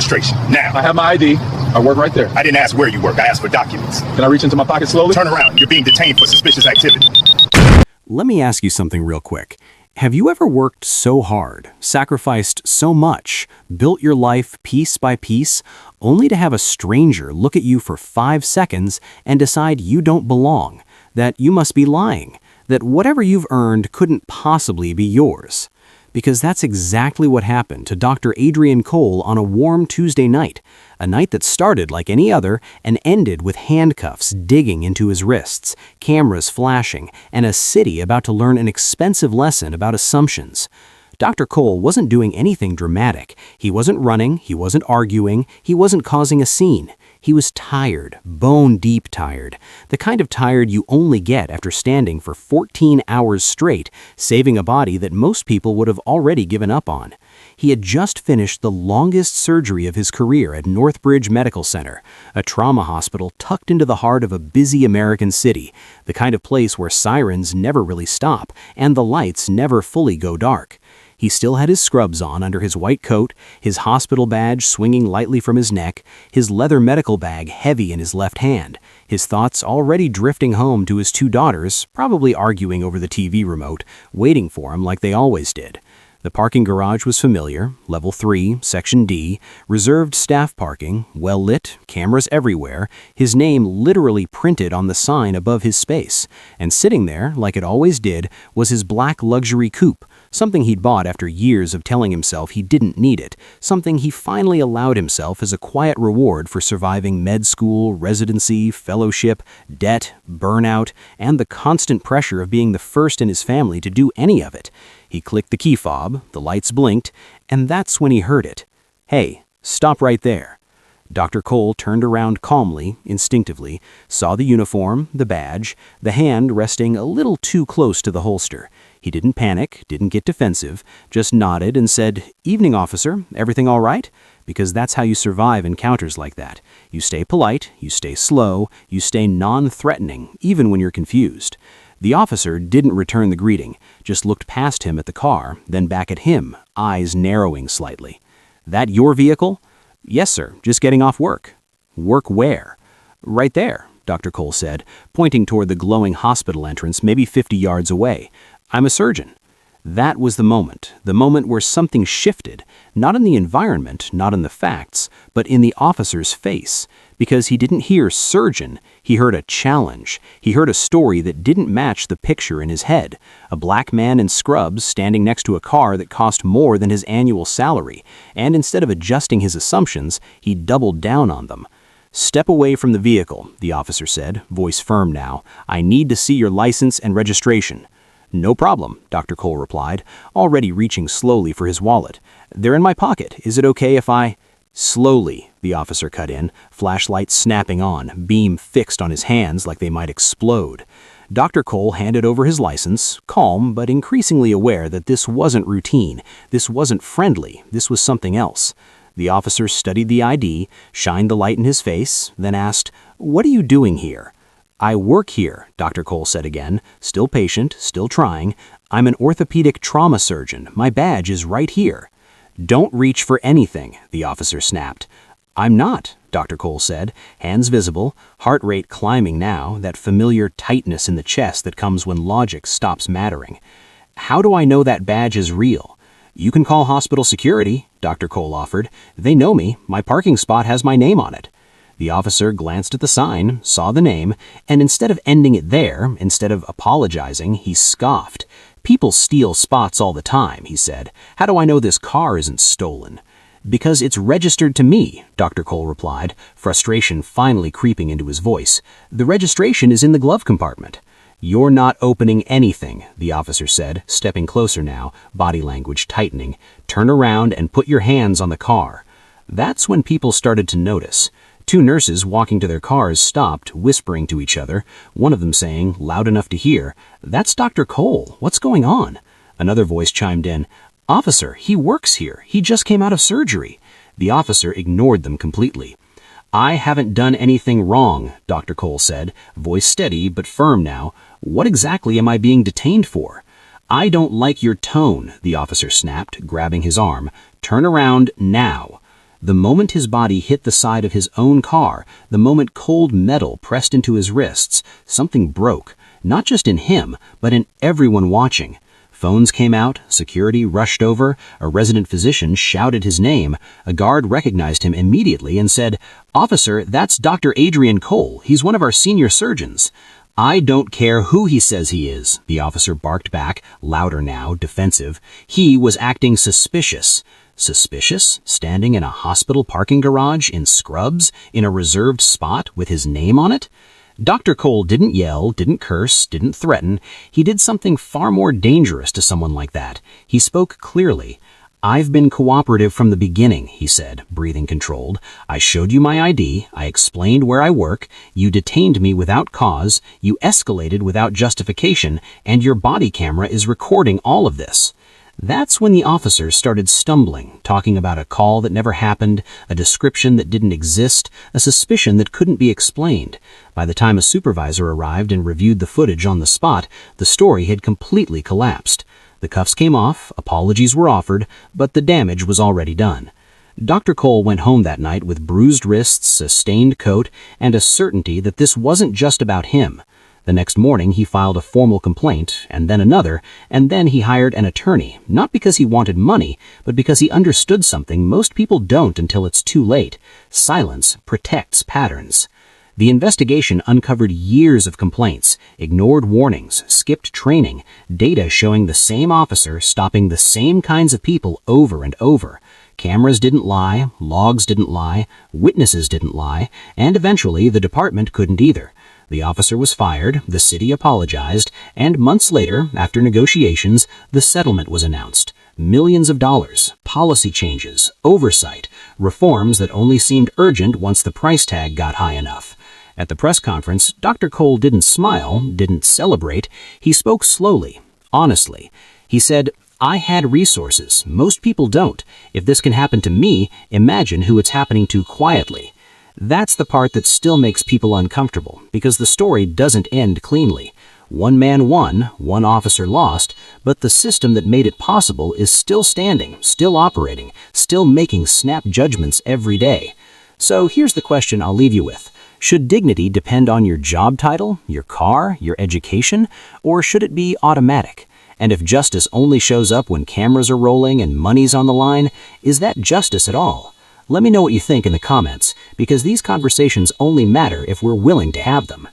registration, now. I have my ID. I work right there. I didn't ask where you work. I asked for documents. Can I reach into my pocket slowly? Turn around. You're being detained for suspicious activity. Let me ask you something real quick. Have you ever worked so hard, sacrificed so much, built your life piece by piece, only to have a stranger look at you for 5 seconds and decide you don't belong, that you must be lying, that whatever you've earned couldn't possibly be yours? Because that's exactly what happened to Dr. Adrian Cole on a warm Tuesday night, a night that started like any other and ended with handcuffs digging into his wrists, cameras flashing, and a city about to learn an expensive lesson about assumptions. Dr. Cole wasn't doing anything dramatic. He wasn't running, he wasn't arguing, he wasn't causing a scene. He was tired, bone-deep tired, the kind of tired you only get after standing for 14 hours straight, saving a body that most people would have already given up on. He had just finished the longest surgery of his career at Northbridge Medical Center, a trauma hospital tucked into the heart of a busy American city, the kind of place where sirens never really stop and the lights never fully go dark. He still had his scrubs on under his white coat, his hospital badge swinging lightly from his neck, his leather medical bag heavy in his left hand, his thoughts already drifting home to his 2 daughters, probably arguing over the TV remote, waiting for him like they always did. The parking garage was familiar, level 3, section D, reserved staff parking, well lit, cameras everywhere, his name literally printed on the sign above his space, and sitting there, like it always did, was his black luxury coupe, something he'd bought after years of telling himself he didn't need it, something he finally allowed himself as a quiet reward for surviving med school, residency, fellowship, debt, burnout, and the constant pressure of being the first in his family to do any of it. He clicked the key fob, the lights blinked, and that's when he heard it. "Hey, stop right there." Dr. Cole turned around calmly, instinctively, saw the uniform, the badge, the hand resting a little too close to the holster. He didn't panic, didn't get defensive, just nodded and said, "Evening, officer. Everything all right?" Because that's how you survive encounters like that. You stay polite, you stay slow, you stay non-threatening, even when you're confused. The officer didn't return the greeting, just looked past him at the car, then back at him, eyes narrowing slightly. "That your vehicle?" "Yes, sir. Just getting off work." "Work where?" "Right there," Dr. Cole said, pointing toward the glowing hospital entrance maybe 50 yards away. "I'm a surgeon." That was the moment where something shifted, not in the environment, not in the facts, but in the officer's face. Because he didn't hear surgeon, he heard a challenge. He heard a story that didn't match the picture in his head. A black man in scrubs standing next to a car that cost more than his annual salary, and instead of adjusting his assumptions, he doubled down on them. "Step away from the vehicle," the officer said, voice firm now. "I need to see your license and registration." "No problem," Dr. Cole replied, already reaching slowly for his wallet. "They're in my pocket. Is it okay if I—" "Slowly," the officer cut in, flashlight snapping on, beam fixed on his hands like they might explode. Dr. Cole handed over his license, calm but increasingly aware that this wasn't routine, this wasn't friendly, this was something else. The officer studied the ID, shined the light in his face, then asked, "What are you doing here?" "I work here," Dr. Cole said again, still patient, still trying. "I'm an orthopedic trauma surgeon. My badge is right here." "Don't reach for anything," the officer snapped. "I'm not," Dr. Cole said, hands visible, heart rate climbing now, that familiar tightness in the chest that comes when logic stops mattering. "How do I know that badge is real?" "You can call hospital security," Dr. Cole offered. "They know me. My parking spot has my name on it." The officer glanced at the sign, saw the name, and instead of ending it there, instead of apologizing, he scoffed. "People steal spots all the time," he said. "How do I know this car isn't stolen?" "Because it's registered to me," Dr. Cole replied, frustration finally creeping into his voice. "The registration is in the glove compartment." "You're not opening anything," the officer said, stepping closer now, body language tightening. "Turn around and put your hands on the car." That's when people started to notice. 2 nurses walking to their cars stopped, whispering to each other, one of them saying, loud enough to hear, "That's Dr. Cole. What's going on?" Another voice chimed in, "Officer, he works here. He just came out of surgery." The officer ignored them completely. "I haven't done anything wrong," Dr. Cole said, voice steady but firm now. "What exactly am I being detained for?" "I don't like your tone," the officer snapped, grabbing his arm. "Turn around now." The moment his body hit the side of his own car, the moment cold metal pressed into his wrists, something broke, not just in him, but in everyone watching. Phones came out, security rushed over, a resident physician shouted his name, a guard recognized him immediately and said, "Officer, that's Dr. Adrian Cole. He's one of our senior surgeons." "I don't care who he says he is," the officer barked back, louder now, defensive. He was acting suspicious. Suspicious? Standing in a hospital parking garage, in scrubs, in a reserved spot with his name on it? Dr. Cole didn't yell, didn't curse, didn't threaten. He did something far more dangerous to someone like that. He spoke clearly. "I've been cooperative from the beginning," he said, breathing controlled. "I showed you my ID, I explained where I work, you detained me without cause, you escalated without justification, and your body camera is recording all of this." That's when the officers started stumbling, talking about a call that never happened, a description that didn't exist, a suspicion that couldn't be explained. By the time a supervisor arrived and reviewed the footage on the spot, the story had completely collapsed. The cuffs came off, apologies were offered, but the damage was already done. Dr. Cole went home that night with bruised wrists, a stained coat, and a certainty that this wasn't just about him. The next morning, he filed a formal complaint, and then another, and then he hired an attorney, not because he wanted money, but because he understood something most people don't until it's too late. Silence protects patterns. The investigation uncovered years of complaints, ignored warnings, skipped training, data showing the same officer stopping the same kinds of people over and over. Cameras didn't lie, logs didn't lie, witnesses didn't lie, and eventually the department couldn't either. The officer was fired, the city apologized, and months later, after negotiations, the settlement was announced. Millions of dollars, policy changes, oversight, reforms that only seemed urgent once the price tag got high enough. At the press conference, Dr. Cole didn't smile, didn't celebrate. He spoke slowly, honestly. He said, "I had resources. Most people don't. If this can happen to me, imagine who it's happening to quietly." That's the part that still makes people uncomfortable, because the story doesn't end cleanly. One man won, one officer lost, but the system that made it possible is still standing, still operating, still making snap judgments every day. So here's the question I'll leave you with. Should dignity depend on your job title, your car, your education, or should it be automatic? And if justice only shows up when cameras are rolling and money's on the line, is that justice at all? Let me know what you think in the comments, because these conversations only matter if we're willing to have them.